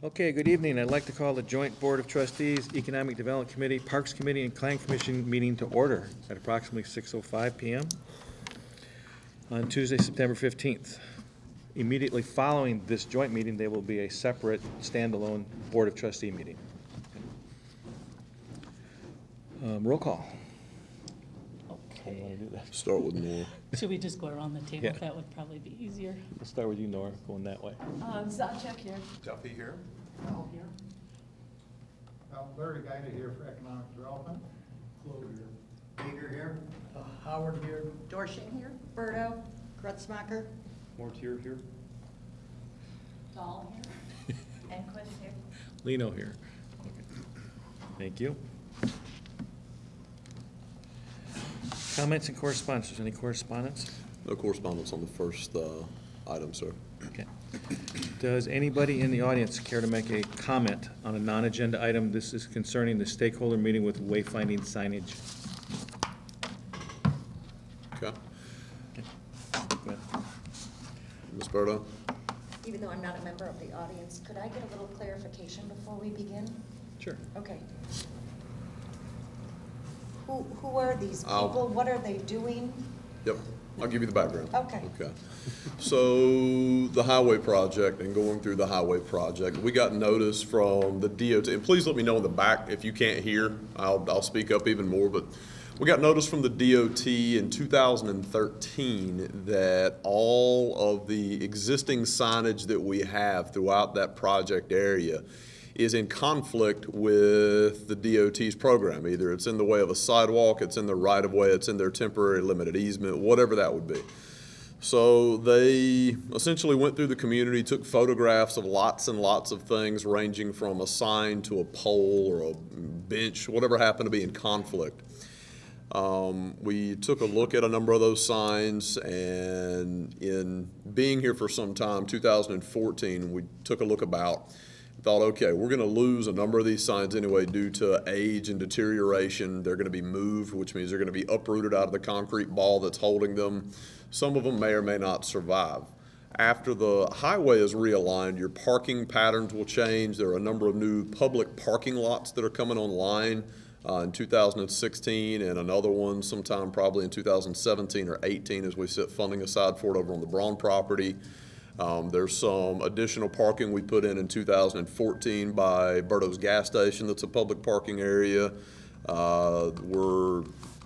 Okay, good evening. I'd like to call the Joint Board of Trustees, Economic Development Committee, Parks Committee, and Plan Commission meeting to order at approximately 6:05 p.m. on Tuesday, September 15th. Immediately following this joint meeting, there will be a separate standalone Board of Trustee meeting. Roll call. Okay. Start with Nora. Should we just go around the table? Yeah. That would probably be easier. We'll start with you, Nora, going that way. Zajac here. Duffy here. Powell here. Larry Guida here for Economic Development. Flo here. Baker here. Howard here. Dorshing here. Berto. Grutzmacher. Mortier here. Dahl here. Enquist here. Lino here. Thank you. Comments and correspondence. Any correspondence? No correspondence on the first item, sir. Okay. Does anybody in the audience care to make a comment on a non-agenda item? This is concerning the stakeholder meeting with Wayfinding Signage. Okay. Go ahead. Ms. Berto? Even though I'm not a member of the audience, could I get a little clarification before we begin? Sure. Okay. Who are these I'll- people? What are they doing? Yep, I'll give you the background. Okay. Okay. So the highway project and going through the highway project, we got notice from the DOT, and please let me know in the back if you can't hear. I'll speak up even more, but we got notice from the DOT in 2013 that all of the existing signage that we have throughout that project area is in conflict with the DOT's program. Either it's in the way of a sidewalk, it's in the right-of-way, it's in their temporary limited easement, whatever that would be. So they essentially went through the community, took photographs of lots and lots of things ranging from a sign to a pole or a bench, whatever happened to be in conflict. We took a look at a number of those signs, and in being here for some time, 2014, we took a look about, thought, okay, we're going to lose a number of these signs anyway due to age and deterioration. They're going to be moved, which means they're going to be uprooted out of the concrete ball that's holding them. Some of them may or may not survive. After the highway is realigned, your parking patterns will change. There are a number of new public parking lots that are coming online in 2016, and another one sometime probably in 2017 or 18 as we set funding aside for it over on the Braun property. There's some additional parking we put in 2014 by Berto's gas station. That's a public parking area.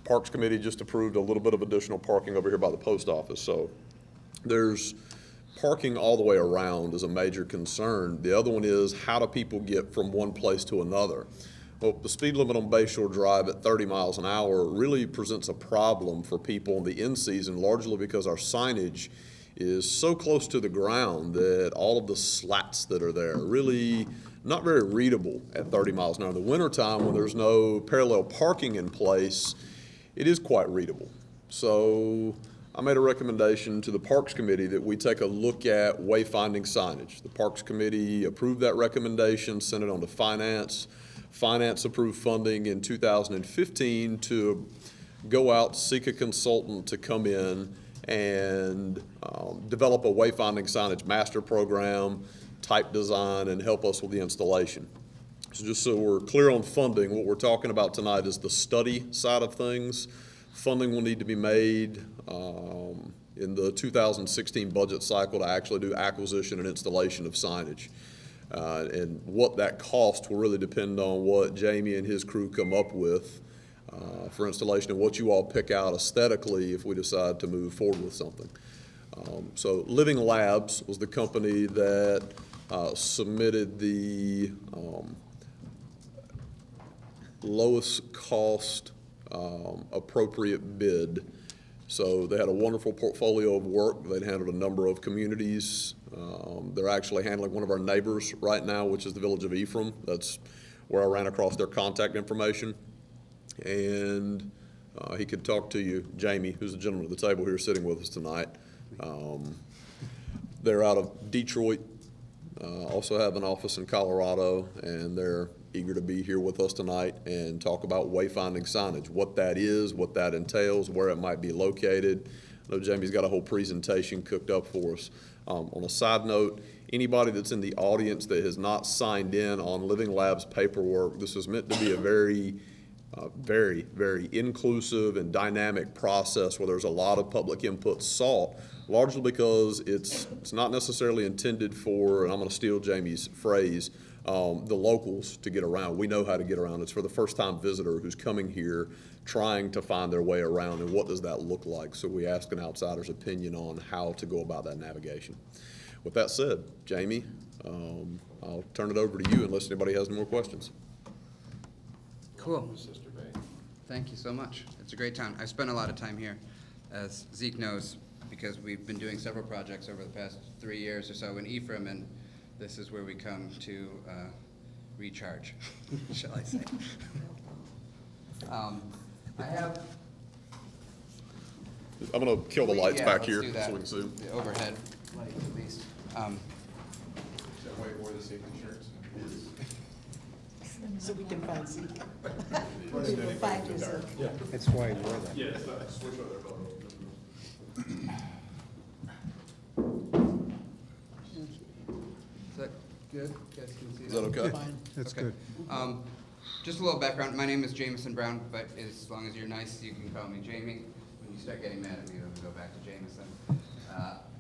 Parks Committee just approved a little bit of additional parking over here by the post office. So there's parking all the way around is a major concern. The other one is, how do people get from one place to another? Well, the speed limit on Bayshore Drive at 30 miles an hour really presents a problem for people in the in-season, largely because our signage is so close to the ground that all of the slats that are there are really not very readable at 30 miles an hour. In the wintertime, when there's no parallel parking in place, it is quite readable. So I made a recommendation to the Parks Committee that we take a look at wayfinding signage. The Parks Committee approved that recommendation, sent it on to Finance. Finance approved funding in 2015 to go out, seek a consultant to come in and develop a wayfinding signage master program, type design, and help us with the installation. So just so we're clear on funding, what we're talking about tonight is the study side of things. Funding will need to be made in the 2016 budget cycle to actually do acquisition and installation of signage. And what that cost will really depend on what Jamie and his crew come up with for installation and what you all pick out aesthetically if we decide to move forward with something. So Living Labs was the company that submitted the lowest cost appropriate bid. So they had a wonderful portfolio of work. They'd handled a number of communities. They're actually handling one of our neighbors right now, which is the village of Ephraim. That's where I ran across their contact information. And he could talk to you, Jamie, who's the gentleman at the table here sitting with us tonight. They're out of Detroit, also have an office in Colorado, and they're eager to be here with us tonight and talk about wayfinding signage, what that is, what that entails, where it might be located, I know Jamie's got a whole presentation cooked up for us. On a side note, anybody that's in the audience that has not signed in on Living Labs paperwork, this is meant to be a very, very inclusive and dynamic process where there's a lot of public input sought, largely because it's not necessarily intended for, and I'm going to steal Jamie's phrase, the locals to get around. We know how to get around. It's for the first-time visitor who's coming here trying to find their way around, and what does that look like? So we ask an outsider's opinion on how to go about that navigation. With that said, Jamie, I'll turn it over to you unless anybody has any more questions. Cool. Thank you so much. It's a great town. I've spent a lot of time here, as Zeke knows, because we've been doing several projects over the past 3 years or so in Ephraim, and this is where we come to recharge, shall I say. I have... I'm going to kill the lights Yeah, back let's here do that. so we can see. The overhead light, at least. So we can find Zeke. We will find you, Zeke. That's why I wore that. Is that good? You guys can see Is that okay? That's Okay. good. Just a little background. My name is Jameson Brown, but as long as you're nice, you can call me Jamie. When you start getting mad at me, then we go back to Jameson.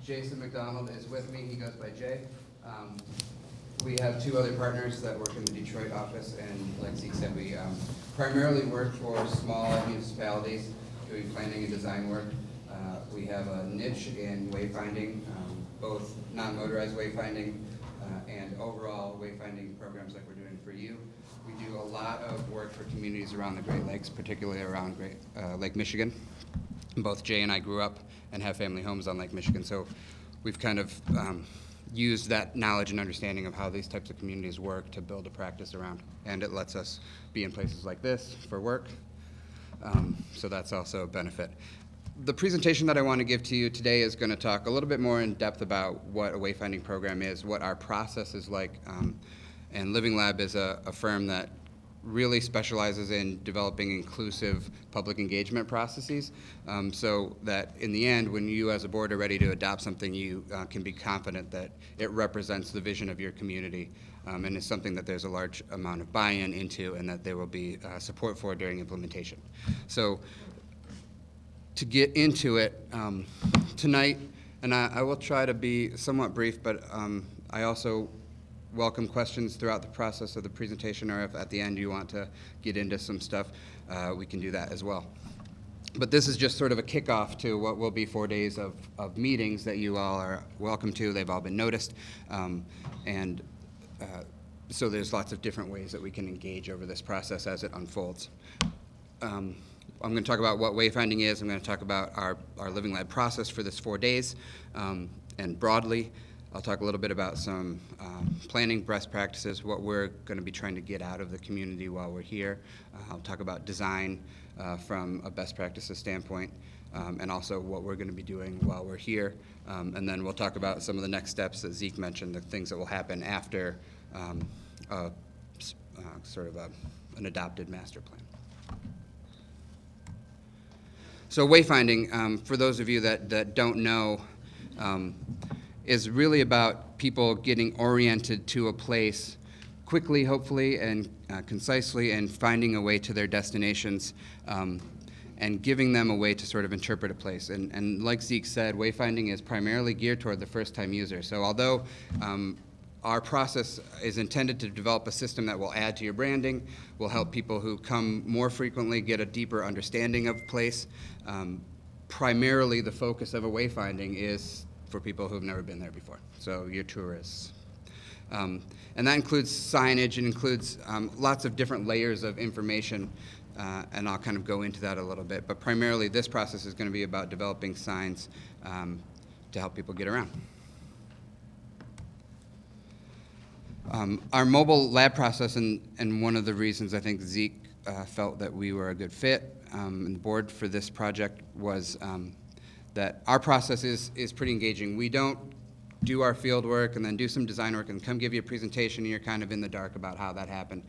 Jason McDonald is with me. He goes by Jay. We have 2 other partners that work in the Detroit office, and like Zeke said, we primarily work for small municipalities doing planning and design work. We have a niche in wayfinding, both non-motorized wayfinding and overall wayfinding programs like we're doing for you. We do a lot of work for communities around the Great Lakes, particularly around Lake Michigan. Both Jay and I grew up and have family homes on Lake Michigan, so we've kind of used that knowledge and understanding of how these types of communities work to build a practice around. And it lets us be in places like this for work, so that's also a benefit. The presentation that I want to give to you today is going to talk a little bit more in depth about what a wayfinding program is, what our process is like, and Living Lab is a firm that really specializes in developing inclusive public engagement processes, so that in the end, when you as a board are ready to adopt something, you can be confident that it represents the vision of your community, and is something that there's a large amount of buy-in into and that there will be support for during implementation. So to get into it tonight, and I will try to be somewhat brief, but I also welcome questions throughout the process of the presentation, or if at the end you want to get into some stuff, we can do that as well. But this is just sort of a kickoff to what will be 4 days of meetings that you all are welcome to. They've all been noticed. So there's lots of different ways that we can engage over this process as it unfolds. I'm going to talk about what wayfinding is. I'm going to talk about our Living Lab process for this 4 days. And broadly, I'll talk a little bit about some planning best practices, what we're going to be trying to get out of the community while we're here. I'll talk about design from a best practices standpoint, and also what we're going to be doing while we're here. And then we'll talk about some of the next steps that Zeke mentioned, the things that will happen after an adopted master plan. So wayfinding, for those of you that don't know, is really about people getting oriented to a place quickly, hopefully, and concisely, and finding a way to their destinations, and giving them a way to sort of interpret a place. And like Zeke said, wayfinding is primarily geared toward the first-time user. So although our process is intended to develop a system that will add to your branding, will help people who come more frequently get a deeper understanding of a place, primarily the focus of a wayfinding is for people who have never been there before, so your tourists. And that includes signage, and includes lots of different layers of information, and I'll kind of go into that a little bit, but primarily this process is going to be about developing signs to help people get around. Our mobile lab process, and one of the reasons I think Zeke felt that we were a good fit, and the board for this project, was that our process is pretty engaging. We don't do our field work and then do some design work and come give you a presentation and you're kind of in the dark about how that happened.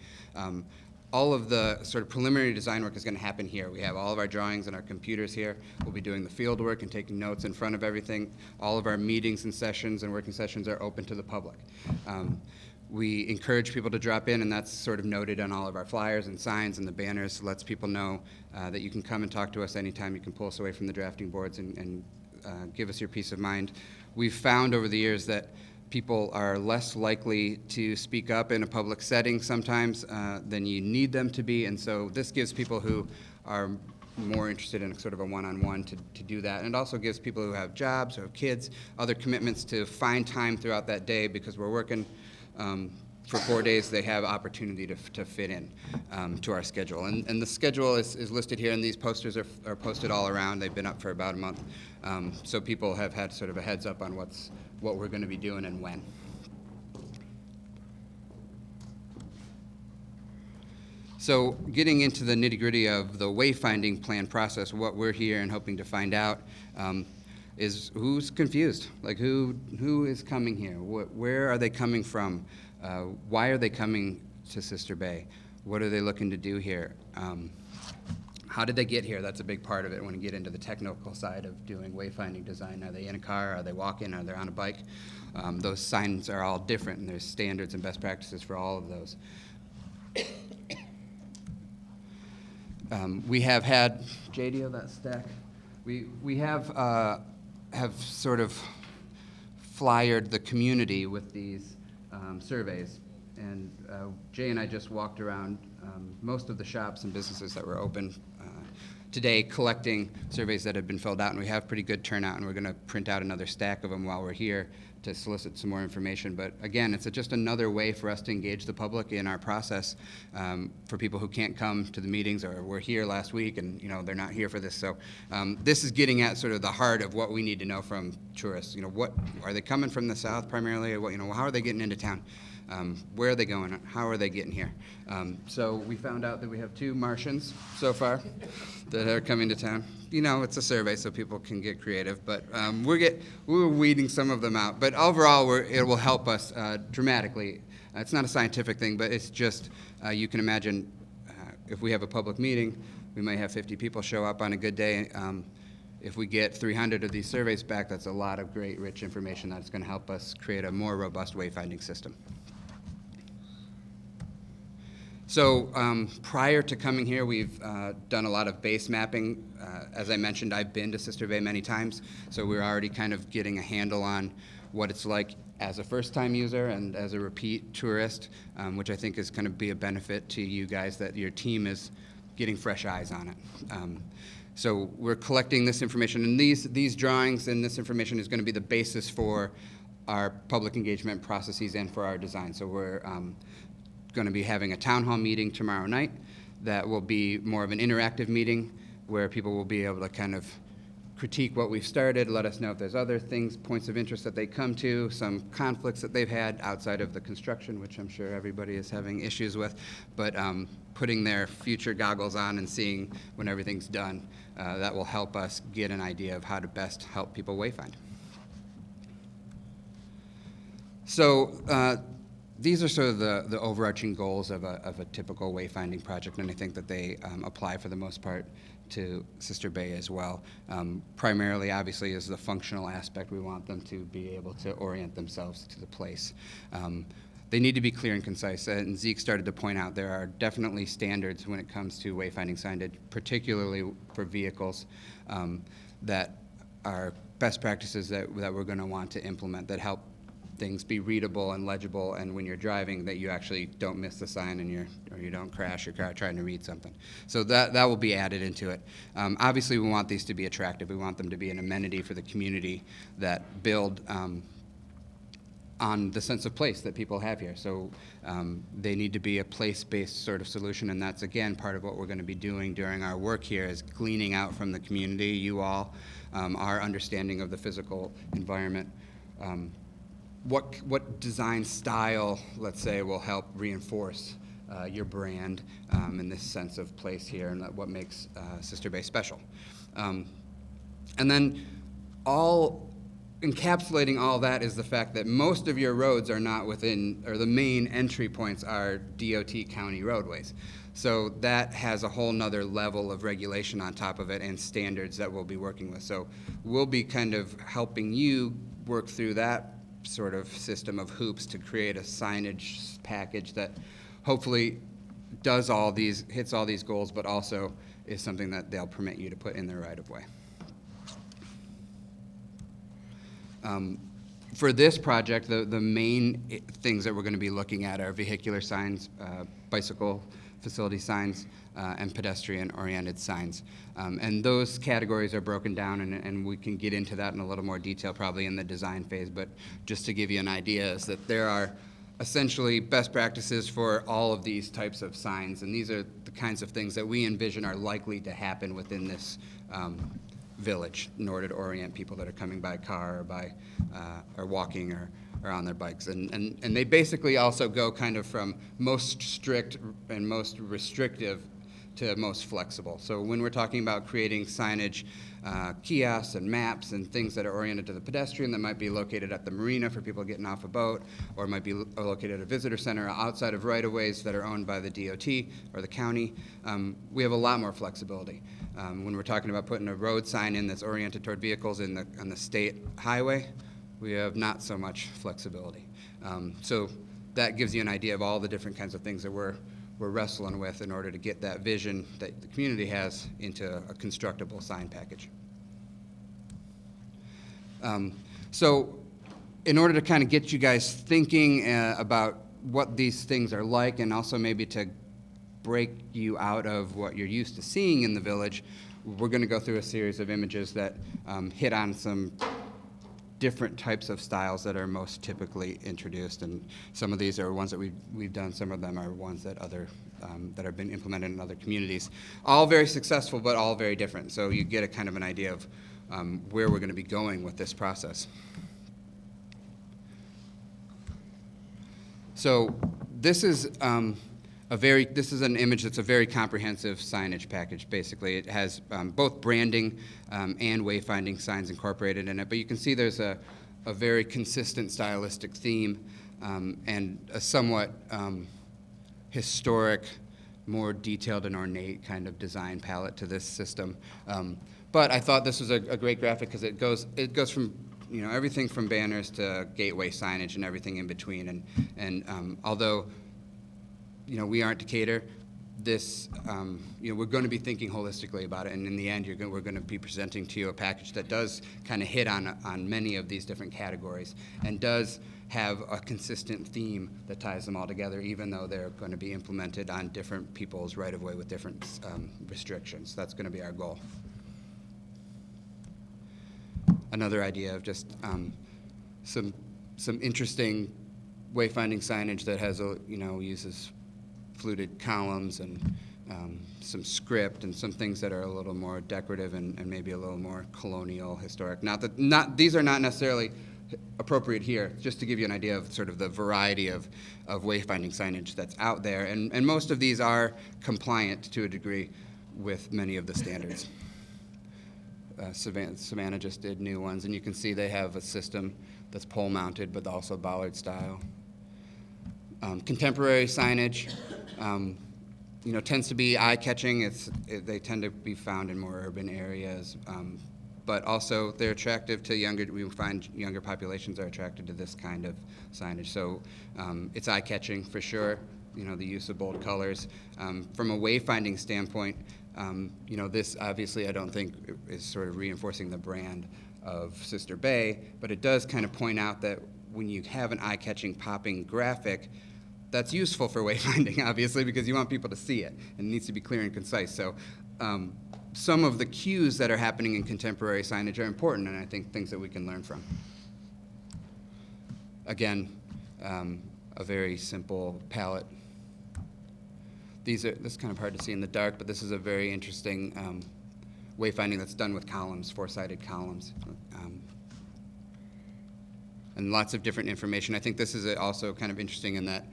all of the sort of preliminary design work is going to happen here. We have all of our drawings and our computers here. We'll be doing the field work and taking notes in front of everything. All of our meetings and sessions and working sessions are open to the public. We encourage people to drop in, and that's sort of noted on all of our flyers and signs and the banners. Lets people know that you can come and talk to us anytime. You can pull us away from the drafting boards and give us your peace of mind. We've found over the years that people are less likely to speak up in a public setting sometimes than you need them to be, and so this gives people who are more interested in sort of a one-on-one to do that. And it also gives people who have jobs or kids, other commitments to find time throughout that day because we're working for 4 days. They have opportunity to fit in to our schedule. And the schedule is listed here, and these posters are posted all around. They've been up for about a month. So people have had sort of a heads up on what we're going to be doing and when. So getting into the nitty-gritty of the wayfinding plan process, what we're here and hoping to find out is who's confused. Like who is coming here? Where are they coming from? Why are they coming to Sister Bay? What are they looking to do here? How did they get here? That's a big part of it when you get into the technical side of doing wayfinding design. Are they in a car? Are they walking? Are they on a bike? Those signs are all different, and there's standards and best practices for all of those. We have had, JD, of that stack, we have sort of flyered the community with these surveys. And Jay and I just walked around most of the shops and businesses that were open today collecting surveys that have been filled out, and we have pretty good turnout, and we're going to print out another stack of them while we're here to solicit some more information. But again, it's just another way for us to engage the public in our process for people who can't come to the meetings or were here last week and they're not here for this. So this is getting at sort of the heart of what we need to know from tourists. What are they coming from the south primarily? Or how are they getting into town? Where are they going? How are they getting here? So we found out that we have 2 Martians so far that are coming to town. It's a survey, so people can get creative, but we're weeding some of them out. But overall, it will help us dramatically. It's not a scientific thing, but it's just you can imagine if we have a public meeting, we may have 50 people show up on a good day. If we get 300 of these surveys back, that's a lot of great, rich information that's going to help us create a more robust wayfinding system. So prior to coming here, we've done a lot of base mapping. As I mentioned, I've been to Sister Bay many times, so we're already kind of getting a handle on what it's like as a first-time user and as a repeat tourist, which I think is going to be a benefit to you guys, that your team is getting fresh eyes on it. So we're collecting this information, and these drawings and this information is going to be the basis for our public engagement processes and for our design. So we're going to be having a town hall meeting tomorrow night that will be more of an interactive meeting where people will be able to kind of critique what we've started, let us know if there's other things, points of interest that they come to, some conflicts that they've had outside of the construction, which I'm sure everybody is having issues with, but putting their future goggles on and seeing when everything's done, that will help us get an idea of how to best help people wayfind. So these are sort of the overarching goals of a typical wayfinding project, and I think that they apply for the most part to Sister Bay as well. Primarily, obviously, is the functional aspect. We want them to be able to orient themselves to the place. They need to be clear and concise, and Zeke started to point out there are definitely standards when it comes to wayfinding signage, particularly for vehicles, that are best practices that we're going to want to implement that help things be readable and legible, and when you're driving that you actually don't miss the sign and you don't crash your car trying to read something. So that will be added into it. Obviously, we want these to be attractive. We want them to be an amenity for the community that build on the sense of place that people have here. So they need to be a place-based sort of solution, and that's, again, part of what we're going to be doing during our work here is gleaning out from the community, you all, our understanding of the physical environment. What design style, let's say, will help reinforce your brand in this sense of place here, and what makes Sister Bay special. And then all encapsulating all that is the fact that most of your roads are not within, or the main entry points are DOT county roadways. So that has a whole nother level of regulation on top of it and standards that we'll be working with. So we'll be kind of helping you work through that sort of system of hoops to create a signage package that hopefully does all these, hits all these goals, but also is something that they'll permit you to put in their right-of-way. For this project, the main things that we're going to be looking at are vehicular signs, bicycle facility signs, and pedestrian-oriented signs. And those categories are broken down, and we can get into that in a little more detail probably in the design phase, but just to give you an idea is that there are essentially best practices for all of these types of signs, and these are the kinds of things that we envision are likely to happen within this village in order to orient people that are coming by car or by or walking or on their bikes. And they basically also go kind of from most strict and most restrictive to most flexible. So when we're talking about creating signage, kiosks and maps and things that are oriented to the pedestrian that might be located at the marina for people getting off a boat, or might be located at a visitor center outside of right-of-ways that are owned by the DOT or the county, we have a lot more flexibility. When we're talking about putting a road sign in that's oriented toward vehicles on the state highway, we have not so much flexibility. So that gives you an idea of all the different kinds of things that we're wrestling with in order to get that vision that the community has into a constructible sign package. So in order to kind of get you guys thinking about what these things are like, and also maybe to break you out of what you're used to seeing in the village, we're going to go through a series of images that hit on some different types of styles that are most typically introduced, and some of these are ones that we've done. Some of them are ones that that have been implemented in other communities. All very successful, but all very different. So you get a kind of an idea of where we're going to be going with this process. So this is this is an image that's a very comprehensive signage package, basically. It has both branding and wayfinding signs incorporated in it, but you can see there's a very consistent stylistic theme and a somewhat historic, more detailed and ornate kind of design palette to this system. But I thought this was a great graphic because it goes from everything from banners to gateway signage and everything in between. And although we aren't Decatur, this, we're going to be thinking holistically about it, and in the end, we're going to be presenting to you a package that does kind of hit on many of these different categories and does have a consistent theme that ties them all together, even though they're going to be implemented on different people's right-of-way with different restrictions. That's going to be our goal. Another idea of just some interesting wayfinding signage that has uses fluted columns and some script and some things that are a little more decorative and maybe a little more colonial, historic. These are not necessarily appropriate here, just to give you an idea of sort of the variety of wayfinding signage that's out there. And most of these are compliant to a degree with many of the standards. Savannah just did new ones, and you can see they have a system that's pole mounted but also bollard style. Contemporary signage tends to be eye-catching. They tend to be found in more urban areas, but also they're attractive to younger. We find younger populations are attracted to this kind of signage. So it's eye-catching for sure. The use of bold colors. From a wayfinding standpoint, this obviously I don't think is sort of reinforcing the brand of Sister Bay, but it does kind of point out that when you have an eye-catching, popping graphic, that's useful for wayfinding, obviously, because you want people to see it, and it needs to be clear and concise. So some of the cues that are happening in contemporary signage are important, and I think things that we can learn from. Again, a very simple palette. This is kind of hard to see in the dark, but this is a very interesting wayfinding that's done with columns, four-sided columns. And lots of different information. I think this is also kind of interesting in that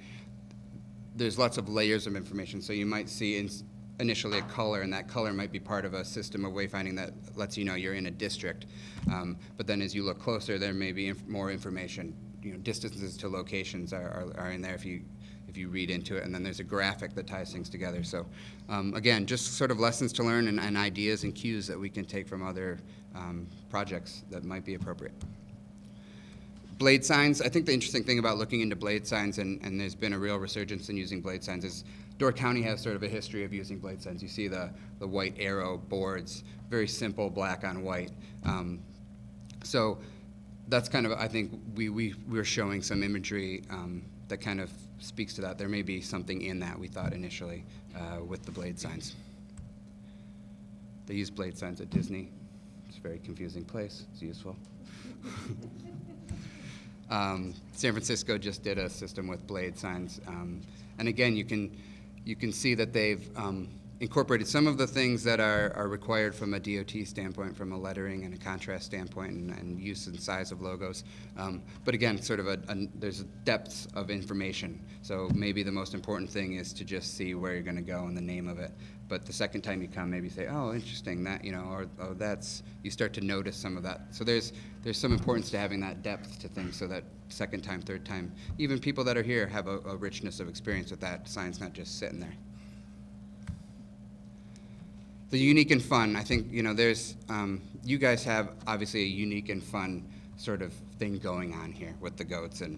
there's lots of layers of information. So you might see initially a color, and that color might be part of a system of wayfinding that lets you know you're in a district. But then as you look closer, there may be more information. Distances to locations are in there if you read into it, and then there's a graphic that ties things together. So again, just sort of lessons to learn and ideas and cues that we can take from other projects that might be appropriate. Blade signs, I think the interesting thing about looking into blade signs, and there's been a real resurgence in using blade signs, is Door County has sort of a history of using blade signs. You see the white arrow boards, very simple black on white. So that's kind of, I think we're showing some imagery that kind of speaks to that. There may be something in that, we thought initially, with the blade signs. They use blade signs at Disney. It's a very confusing place. It's useful. San Francisco just did a system with blade signs. And again, you can see that they've incorporated some of the things that are required from a DOT standpoint, from a lettering and a contrast standpoint, and use and size of logos. But again, sort of there's depths of information. So maybe the most important thing is to just see where you're going to go and the name of it. But the second time you come, maybe say, oh, interesting, that, or oh, that's, you start to notice some of that. So there's some importance to having that depth to things, so that second time, third time, even people that are here have a richness of experience with that sign's not just sitting there. The unique and fun, I think, there's, you guys have obviously a unique and fun sort of thing going on here with the goats, and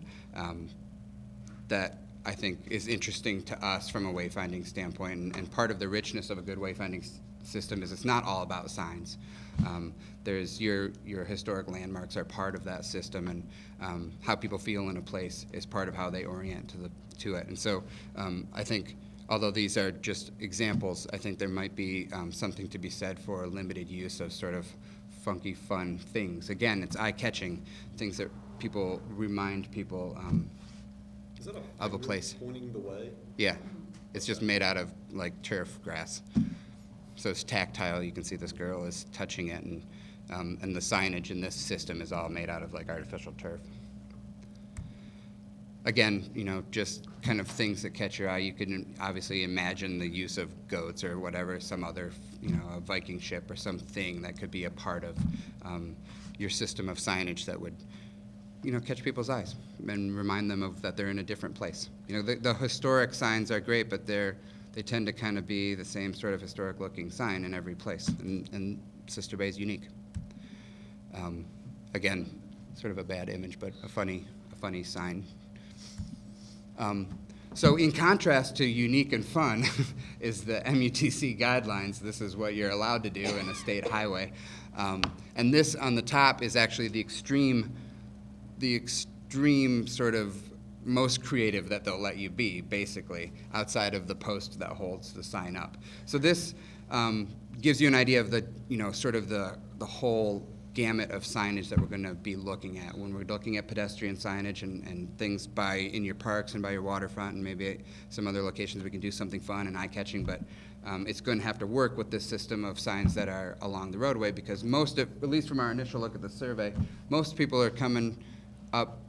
that I think is interesting to us from a wayfinding standpoint, and part of the richness of a good wayfinding system is it's not all about signs. There's your historic landmarks are part of that system, and how people feel in a place is part of how they orient to it. And so I think, although these are just examples, I think there might be something to be said for limited use of sort of funky, fun things. Again, it's eye-catching, things that remind people Is that of a place. Pointing the way? Yeah, it's just made out of like turf grass. So it's tactile. You can see this girl is touching it, and the signage in this system is all made out of like artificial turf. Again, just kind of things that catch your eye. You can obviously imagine the use of goats or whatever, some other, a Viking ship or something that could be a part of your system of signage that would, catch people's eyes and remind them of that they're in a different place. The historic signs are great, but they tend to kind of be the same sort of historic-looking sign in every place, and Sister Bay is unique. Again, sort of a bad image, but a funny sign. So in contrast to unique and fun is the MUTC guidelines. This is what you're allowed to do in a state highway. And this on the top is actually the extreme sort of most creative that they'll let you be, basically, outside of the post that holds the sign up. So this gives you an idea of the, sort of the whole gamut of signage that we're going to be looking at when we're looking at pedestrian signage and things in your parks and by your waterfront, and maybe some other locations we can do something fun and eye-catching, but it's going to have to work with this system of signs that are along the roadway, because at least from our initial look at the survey, most people are coming up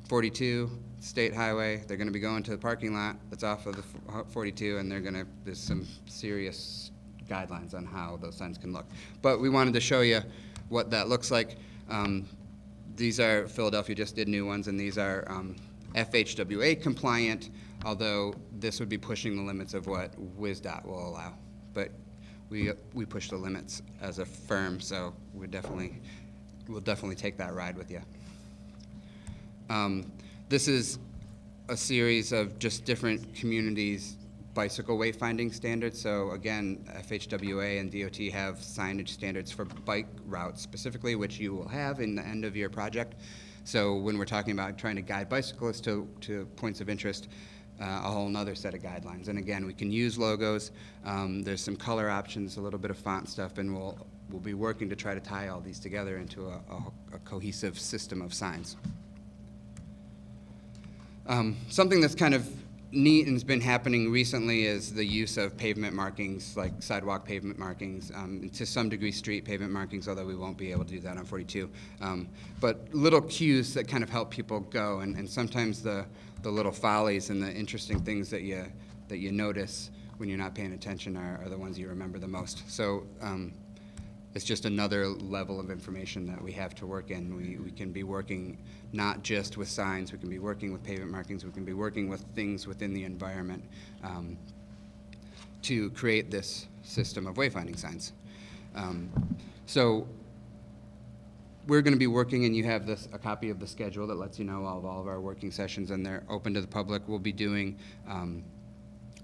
42 State Highway. They're going to be going to the parking lot that's off of the 42, and there's some serious guidelines on how those signs can look. But we wanted to show you what that looks like. These are, Philadelphia just did new ones, and these are FHWA compliant, although this would be pushing the limits of what WSDOT will allow. But we push the limits as a firm, so we'll definitely take that ride with you. This is a series of just different communities' bicycle wayfinding standards. So again, FHWA and DOT have signage standards for bike routes specifically, which you will have in the end of your project. So when we're talking about trying to guide bicyclists to points of interest, a whole nother set of guidelines. And again, we can use logos. There's some color options, a little bit of font stuff, and we'll be working to try to tie all these together into a cohesive system of signs. Something that's kind of neat and has been happening recently is the use of pavement markings, like sidewalk pavement markings, to some degree street pavement markings, although we won't be able to do that on 42. But little cues that kind of help people go, and sometimes the little follies and the interesting things that you notice when you're not paying attention are the ones you remember the most. So it's just another level of information that we have to work in. We can be working not just with signs, we can be working with pavement markings, we can be working with things within the environment to create this system of wayfinding signs. So we're going to be working, and you have a copy of the schedule that lets you know all of our working sessions, and they're open to the public. We'll be doing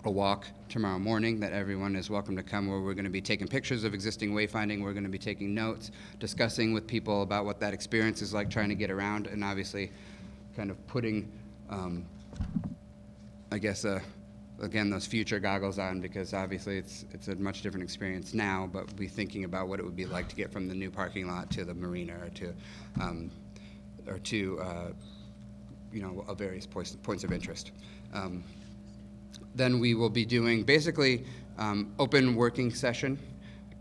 a walk tomorrow morning that everyone is welcome to come, where we're going to be taking pictures of existing wayfinding. We're going to be taking notes, discussing with people about what that experience is like trying to get around, and obviously kind of putting, I guess, again, those future goggles on, because obviously it's a much different experience now, but we'll be thinking about what it would be like to get from the new parking lot to the marina or to various points of interest. Then we will be doing basically open working session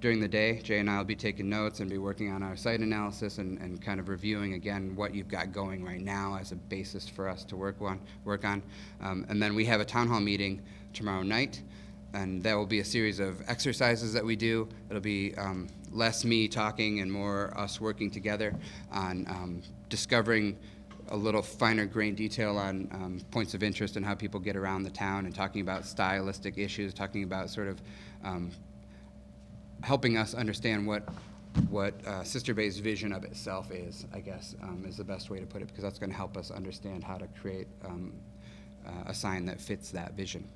during the day. Jay and I will be taking notes and be working on our site analysis and kind of reviewing again what you've got going right now as a basis for us to work on. And then we have a town hall meeting tomorrow night, and that will be a series of exercises that we do. It'll be less me talking and more us working together on discovering a little finer grained detail on points of interest and how people get around the town, and talking about stylistic issues, talking about sort of helping us understand what Sister Bay's vision of itself is, I guess, is the best way to put it, because that's going to help us understand how to create a sign that fits that vision.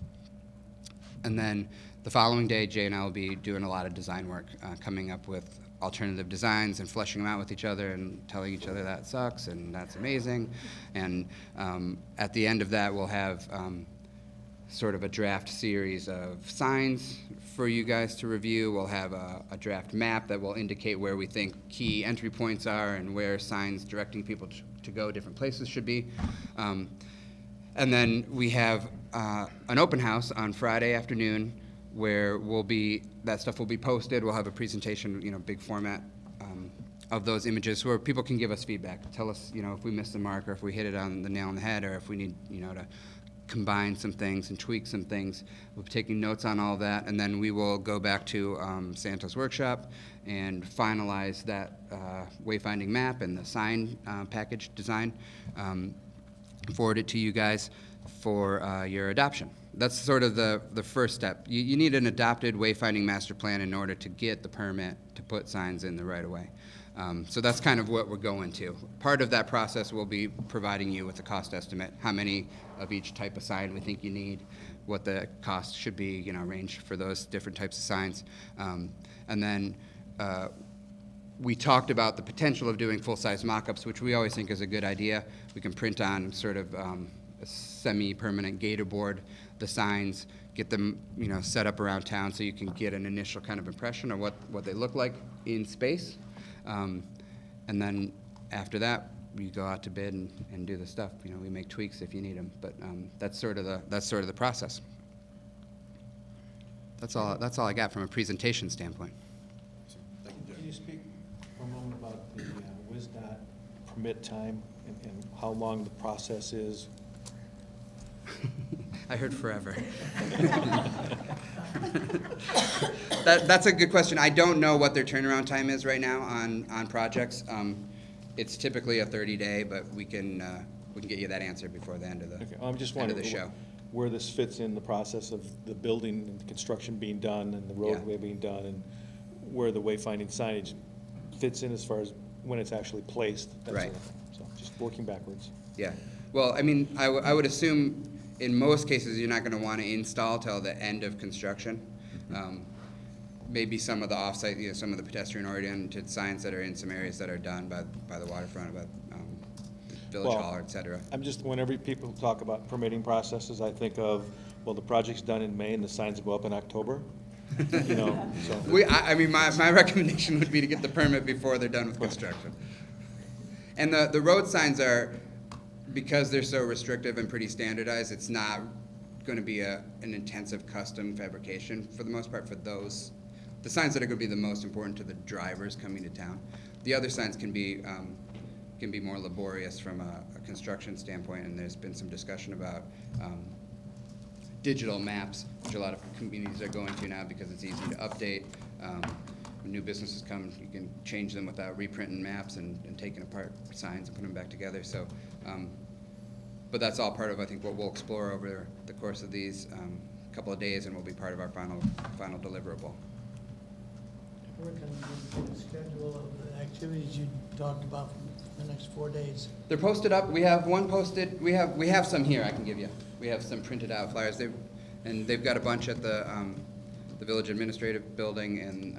And then the following day, Jay and I will be doing a lot of design work, coming up with alternative designs and fleshing them out with each other and telling each other that sucks and that's amazing. And at the end of that, we'll have sort of a draft series of signs for you guys to review. We'll have a draft map that will indicate where we think key entry points are and where signs directing people to go different places should be. And then we have an open house on Friday afternoon, where that stuff will be posted. We'll have a presentation, big format of those images, where people can give us feedback, tell us, if we missed the mark, or if we hit it on the nail on the head, or if we need, to combine some things and tweak some things. We'll be taking notes on all that, and then we will go back to Santa's workshop and finalize that wayfinding map and the sign package design, forward it to you guys for your adoption. That's sort of the first step. You need an adopted wayfinding master plan in order to get the permit to put signs in the right of way. So that's kind of what we're going to. Part of that process will be providing you with a cost estimate, how many of each type of sign we think you need, what the cost should be, range for those different types of signs. And then we talked about the potential of doing full-size mock-ups, which we always think is a good idea. We can print on sort of a semi-permanent gator board the signs, get them set up around town so you can get an initial kind of impression of what they look like in space. And then after that, we go out to bid and do the stuff. We make tweaks if you need them, but that's sort of the process. That's all I got from a presentation standpoint. Can you speak for a moment about the WSDOT permit time and how long the process is? I heard forever. That's a good question. I don't know what their turnaround time is right now on projects. It's typically a 30-day, but we can get you that answer before the end of the Okay, I'm just end of wondering the show. where this fits in the process of the building and the construction being done and the roadway being done, and where the wayfinding signage fits in as far as when it's actually placed. That Right. sort of thing. So just working backwards. Yeah. Well, I mean, I would assume in most cases you're not going to want to install till the end of construction. Maybe some of the offsite, some of the pedestrian-oriented signs that are in some areas that are done by the waterfront, about Village Well, Hall, et cetera. I'm just, whenever people talk about permitting processes, I think of, well, the project's done in May and the signs go up in October. So. I mean, my recommendation would be to get the permit before they're done with construction. And the road signs are, because they're so restrictive and pretty standardized, it's not going to be an intensive custom fabrication for the most part for those. The signs that are going to be the most important to the drivers coming to town. The other signs can be more laborious from a construction standpoint, and there's been some discussion about digital maps, which a lot of communities are going to now because it's easy to update. When new businesses come, you can change them without reprinting maps and taking apart signs and putting them back together. So, but that's all part of, I think, what we'll explore over the course of these couple of days, and will be part of our final deliverable. We're going to get a schedule of the activities you talked about for the next 4 days. They're posted up. We have one posted. We have some here I can give you. We have some printed out flyers. They've got a bunch at the village administrative building, and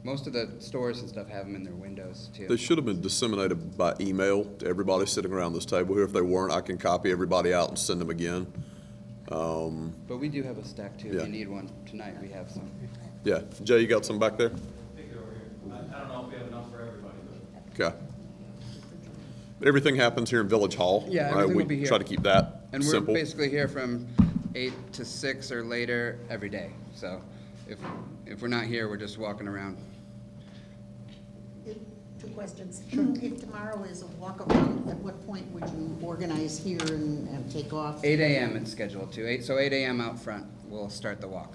most of the stores and stuff have them in their windows too. They should have been disseminated by email to everybody sitting around this table here. If they weren't, I can copy everybody out and send them again. But we do have a stack too. Yeah. If you need one tonight, we have some. Yeah, Jay, you got some back there? I don't know if we have enough for everybody, but. Okay. But everything happens here in Village Hall. Yeah, right? everything will We be here. try to keep that And we're simple. basically here from 8 to 6 or later every day. So if we're not here, we're just walking around. Two questions. If tomorrow is a walk around, at what point would you organize here and take off? 8 a.m. it's scheduled to. So 8 a.m. out front, we'll start the walk.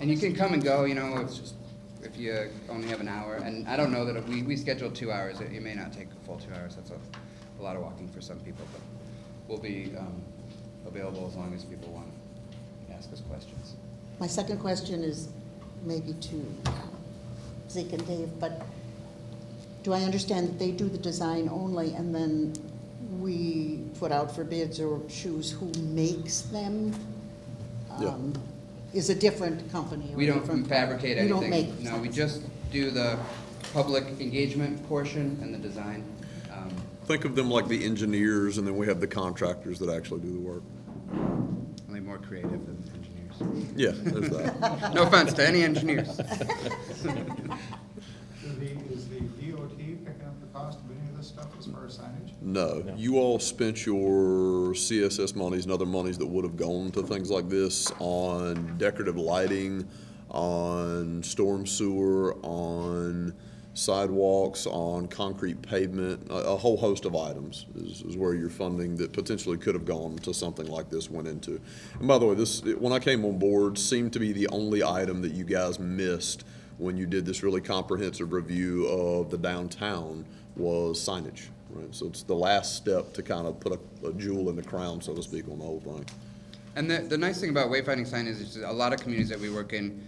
And you can come and go, you know, if you only have an hour. And I don't know that we scheduled 2 hours. It may not take a full 2 hours. That's a lot of walking for some people, but we'll be available as long as people want to ask us questions. My second question is maybe to Zeke and Dave, but do I understand that they do the design only and then we put out for bids or choose who makes them? Yeah. Is a different company or We a don't different fabricate You anything. don't make No, we signs. just do the public engagement portion and the design. Think of them like the engineers, and then we have the contractors that actually do the work. Only more creative than engineers. Yeah, there's that. No offense to any engineers. Is the DOT picking up the cost of any of this stuff as far as signage? No, you all spent your CSS monies and other monies that would have gone to things like this on decorative lighting, on storm sewer, on sidewalks, on concrete pavement, a whole host of items is where your funding that potentially could have gone to something like this went into. And by the way, this, when I came on board, seemed to be the only item that you guys missed when you did this really comprehensive review of the downtown was signage, right? So it's the last step to kind of put a jewel in the crown, so to speak, on the whole thing. And the nice thing about Wayfinding Signage is a lot of communities that we work in,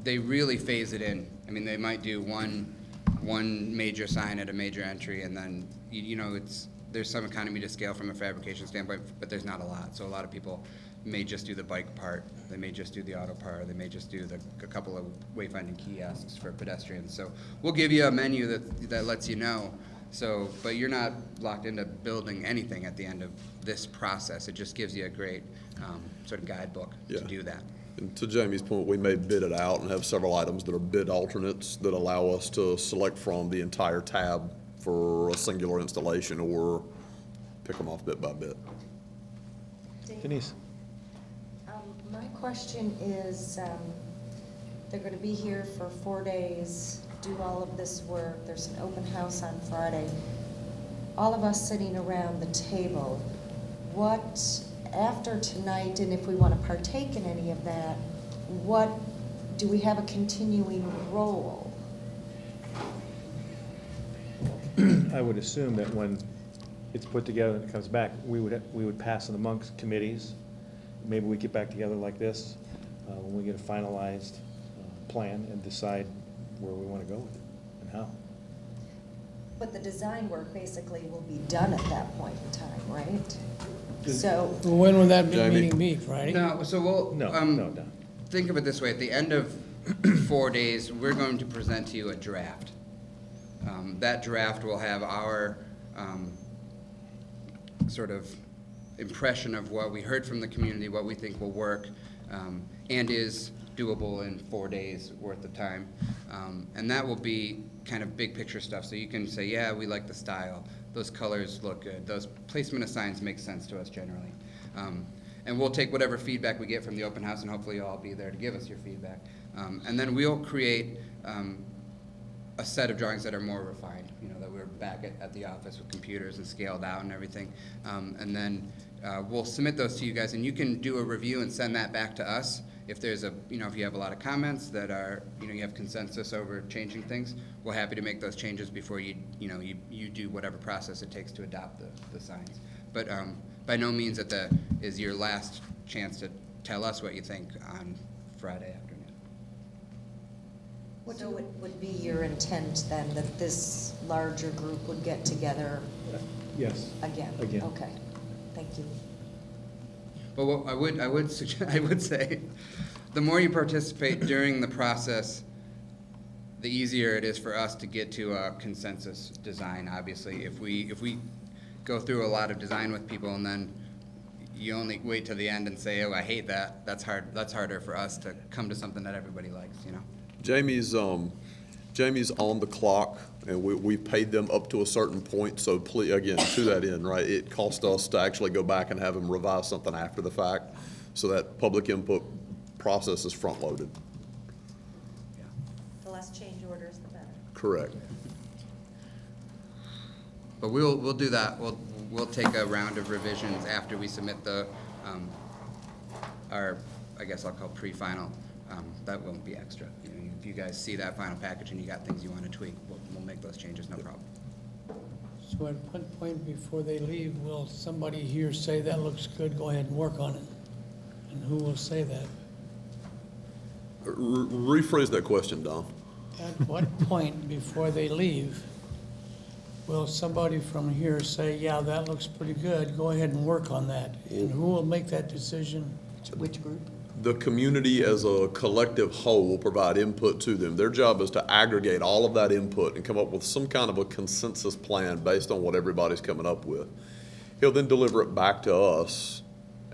they really phase it in. I mean, they might do one major sign at a major entry, and then, you know, there's some economy to scale from a fabrication standpoint, but there's not a lot. So a lot of people may just do the bike part, they may just do the auto part, or they may just do a couple of wayfinding kiosks for pedestrians. So we'll give you a menu that lets you know. So, but you're not locked into building anything at the end of this process. It just gives you a great sort of guidebook Yeah. to do that. And to Jamie's point, we may bid it out and have several items that are bid alternates that allow us to select from the entire tab for a singular installation or pick them off bit by bit. Denise? My question is, they're going to be here for 4 days, do all of this work, there's an open house on Friday. All of us sitting around the table, what, after tonight, and if we want to partake in any of that, what, do we have a continuing role? I would assume that when it's put together and it comes back, we would pass it amongst committees. Maybe we get back together like this when we get a finalized plan and decide where we want to go with it and how. But the design work basically will be done at that point in time, right? So, Well, when would that Jamie? meeting be, Friday? No, so we'll, No, no. think of it this way, at the end of 4 days, we're going to present to you a draft. That draft will have our sort of impression of what we heard from the community, what we think will work, and is doable in 4 days worth of time. And that will be kind of big picture stuff, so you can say, yeah, we like the style, those colors look good, those placement of signs make sense to us generally. And we'll take whatever feedback we get from the open house, and hopefully you'll all be there to give us your feedback. And then we'll create a set of drawings that are more refined, you know, that we're back at the office with computers and scaled out and everything. And then we'll submit those to you guys, and you can do a review and send that back to us. If there's if you have a lot of comments that are, you have consensus over changing things, we're happy to make those changes before you do whatever process it takes to adopt the signs. But by no means is your last chance to tell us what you think on Friday afternoon. So it would be your intent then that this larger group would get together Yes. again? Again. Okay, thank you. But what I would say, the more you participate during the process, the easier it is for us to get to a consensus design. Obviously, if we go through a lot of design with people and then you only wait till the end and say, "Oh, I hate that," that's hard. That's harder for us to come to something that everybody likes. Jamie's on the clock, and we paid them up to a certain point, so please, again, to that end, right, it cost us to actually go back and have them revise something after the fact, so that public input process is front-loaded. The less change orders, the better. Correct. But we'll do that. We'll take a round of revisions after we submit our, I guess I'll call pre-final. That won't be extra. If you guys see that final package and you got things you want to tweak, we'll make those changes, no problem. So at what point before they leave, will somebody here say, that looks good, go ahead and work on it? And who will say that? Rephrase that question, Don. At what point before they leave, will somebody from here say, yeah, that looks pretty good, go ahead and work on that? And who will make that decision? Which group? The community as a collective whole will provide input to them. Their job is to aggregate all of that input and come up with some kind of a consensus plan based on what everybody's coming up with. He'll then deliver it back to us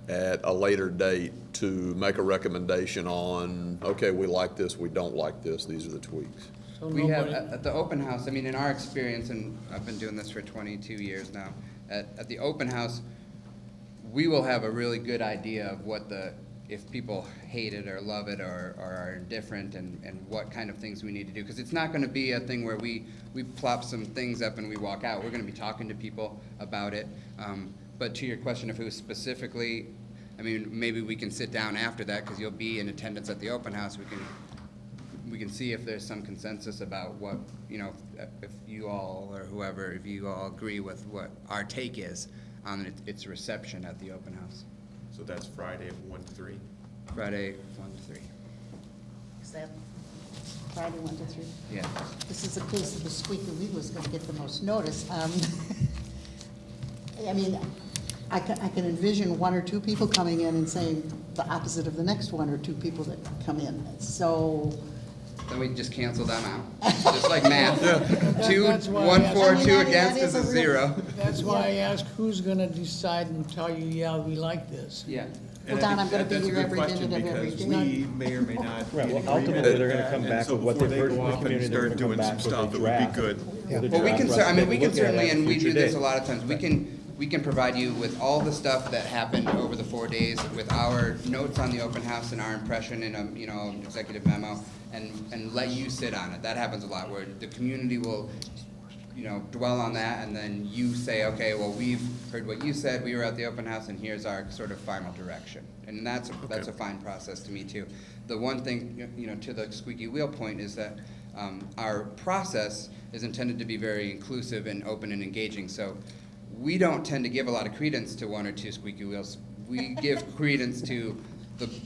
at a later date to make a recommendation on, okay, we like this, we don't like this, these are the tweaks. So We have, nobody- at the open house, I mean, in our experience, and I've been doing this for 22 years now, at the open house, we will have a really good idea of if people hate it or love it or are indifferent and what kind of things we need to do. Because it's not going to be a thing where we plop some things up and we walk out. We're going to be talking to people about it. But to your question of who specifically, I mean, maybe we can sit down after that because you'll be in attendance at the open house. We can see if there's some consensus about what, if you all or whoever, if you all agree with what our take is on its reception at the open house. So that's Friday 1 to 3? Friday, 1 to 3. Is that Friday, 1 to 3? Yeah. This is a case of the squeaky wheel is going to get the most notice. I mean, I can envision one or two people coming in and saying the opposite of the next one or two people that come in. So, Then we just cancel them out, just like math. That's why I 1 asked- for, I mean, 2 that against is is a a real- 0. That's why I ask, who's gonna decide and tell you, yeah, we like this? Yeah. well, Don, I'm going to be That's a here good every question minute of every because day. we may or may not. Right, be in well, ultimately, agreement they're with gonna that, come and back so with what before they've they heard go from the off and community, they're start gonna come doing back some with a stuff, it would be draft. good. Well, we can, I mean, we can certainly, and we do this a lot. lot of times, we can provide you with all the stuff that happened over the 4 days with our notes on the open house and our impression in a, executive memo, and let you sit on it. That happens a lot, where the community will, dwell on that, and then you say, okay, well, we've heard what you said, we were at the open house, and here's our sort of final direction. And that's a fine process to me, too. The one thing, to the squeaky wheel point is that our process is intended to be very inclusive and open and engaging, so we don't tend to give a lot of credence to 1 or 2 squeaky wheels. We give credence to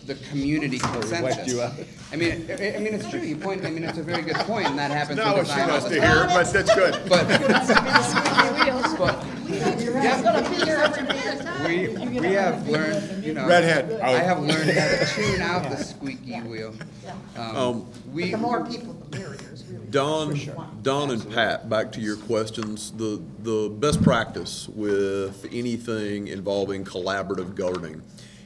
the community consensus. you out. I mean, it's true. It's a very good point, and that happens. Not in what she design all wants the to time. hear, but that's good. We have learned, Redhead, I out. have learned how to tune out the squeaky wheel. But the more people, the merrier is really. Don and Pat, back to your questions, the best practice with anything involving collaborative governing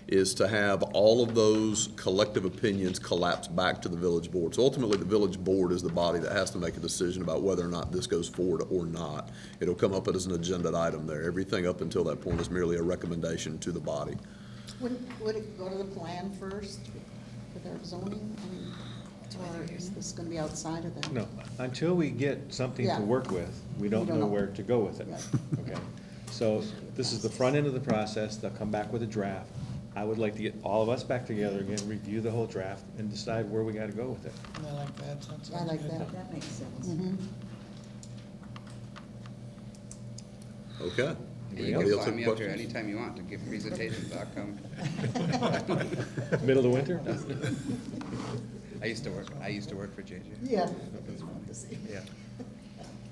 is to have all of those collective opinions collapse back to the village board. So ultimately, the village board is the body that has to make a decision about whether or not this goes forward or not. It'll come up as an agenda item there. Everything up until that point is merely a recommendation to the body. Would it go to the plan first for their zoning? I mean, or is this going to be outside of that? No, until we get something Yeah. to work with, we don't We don't know know. where to go with it, Right. okay? So this is the front end of the process. They'll come back with a draft. I would like to get all of us back together again, review the whole draft, and decide where we gotta go with it. I like that. That sounds I like good. that. That makes sense. Mhm. Okay. And Anybody you else can have fly me up here questions? anytime you want to give presentations, I'll come. Middle of the winter? I used to work for JJ. Yeah. Yeah.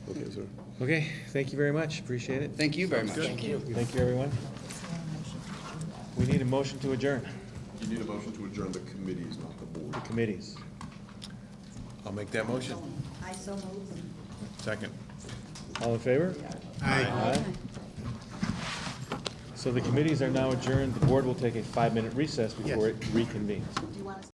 Okay, sir. Okay, thank you very much. Appreciate it. Thank you very much. Thank you, everyone. We need a motion to adjourn You need a motion to adjourn the committees, not the board. the committees. I'll make that motion. I so move. Second. All in favor? Aye. So the committees are now adjourned. The board will take a 5-minute recess before it reconvenes. Do you want to?